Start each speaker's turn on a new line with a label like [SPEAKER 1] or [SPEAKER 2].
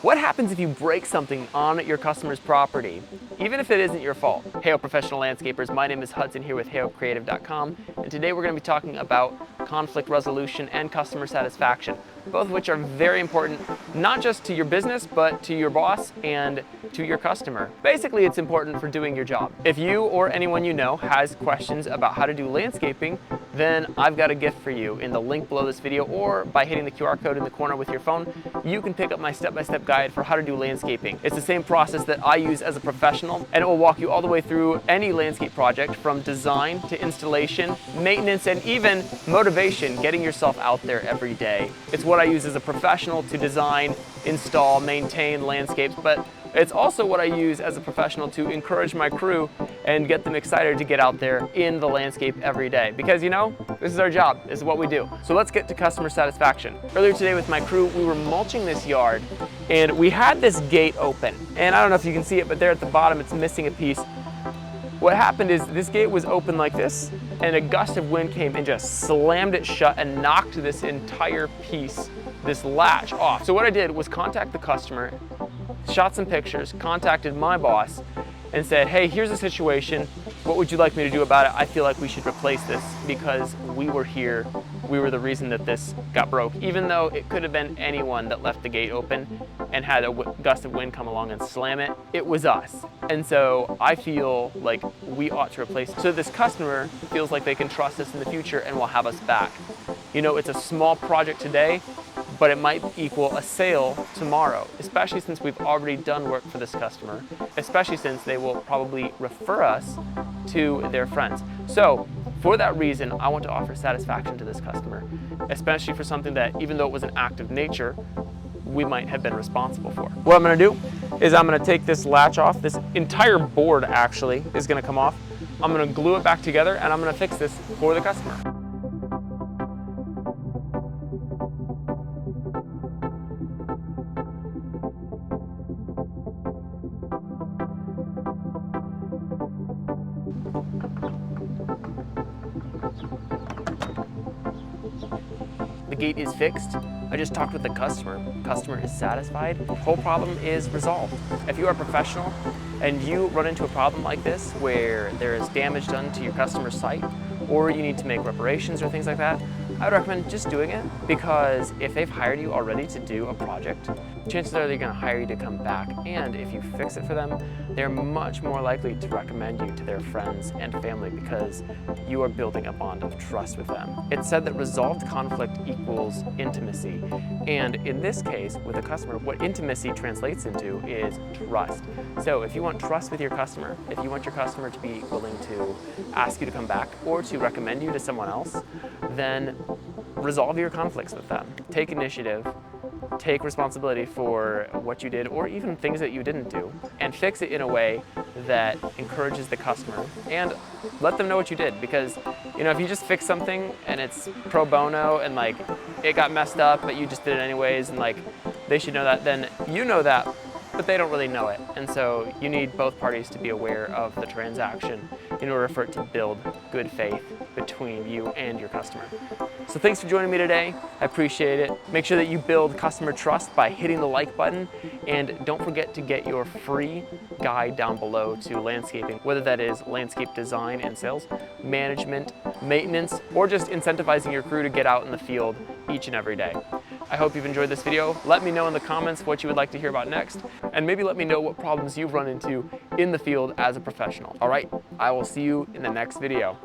[SPEAKER 1] What happens if you break something on your customer's property, even if it isn't your fault? Heyo professional landscapers, my name is Hudson here with HeyoCreative.com, and today we're going to be talking about conflict resolution and customer satisfaction, both of which are very important, not just to your business, but to your boss and to your customer. Basically, it's important for doing your job. If you or anyone you know has questions about how to do landscaping, then I've got a gift for you. In the link below this video or by hitting the QR code in the corner with your phone, you can pick up my step-by-step guide for how to do landscaping. It's the same process that I use as a professional, and it will walk you all the way through any landscape project, from design to installation, maintenance, and even motivation, getting yourself out there every day. It's what I use as a professional to design, install, maintain landscapes, but it's also what I use as a professional to encourage my crew and get them excited to get out there in the landscape every day. Because, you know, this is our job, this is what we do. So let's get to customer satisfaction. Earlier today with my crew, we were mulching this yard and we had this gate open. And I don't know if you can see it, but there at the bottom, it's missing a piece. What happened is this gate was open like this, and a gust of wind came and just slammed it shut and knocked this entire piece, this latch, off. So what I did was contact the customer, shot some pictures, contacted my boss, and said, hey, here's the situation. What would you like me to do about it? I feel like we should replace this because we were here. We were the reason that this got broke. Even though it could have been anyone that left the gate open and had a gust of wind come along and slam it, it was us. And so I feel like we ought to replace it so this customer feels like they can trust us in the future and will have us back. You know, it's a small project today, but it might equal a sale tomorrow, especially since we've already done work for this customer, especially since they will probably refer us to their friends. So for that reason, I want to offer satisfaction to this customer, especially for something that, even though it was an act of nature, we might have been responsible for. What I'm gonna do is I'm gonna take this latch off. This entire board actually is gonna come off. I'm gonna glue it back together and I'm gonna fix this for the customer. The gate is fixed. I just talked with the customer. Customer is satisfied. The whole problem is resolved. If you are a professional and you run into a problem like this where there is damage done to your customer's site, or you need to make reparations or things like that, I would recommend just doing it, because if they've hired you already to do a project, chances are they're going to hire you to come back, and if you fix it for them, they're much more likely to recommend you to their friends and family because you are building a bond of trust with them. It's said that resolved conflict equals intimacy, and in this case with a customer, what intimacy translates into is trust. So if you want trust with your customer, if you want your customer to be willing to ask you to come back or to recommend you to someone else, then resolve your conflicts with them. Take initiative, take responsibility for what you did or even things that you didn't do, and fix it in a way that encourages the customer, and let them know what you did. Because, you know, if you just fix something and it's pro bono and like it got messed up but you just did it anyways and like they should know that, then you know that, but they don't really know it. And so you need both parties to be aware of the transaction in order for it to build good faith between you and your customer. So thanks for joining me today. I appreciate it. Make sure that you build customer trust by hitting the like button, and don't forget to get your free guide down below to landscaping, whether that is landscape design and sales, management, maintenance, or just incentivizing your crew to get out in the field each and every day. I hope you've enjoyed this video. Let me know in the comments what you would like to hear about next, and maybe let me know what problems you've run into in the field as a professional. All right, I will see you in the next video.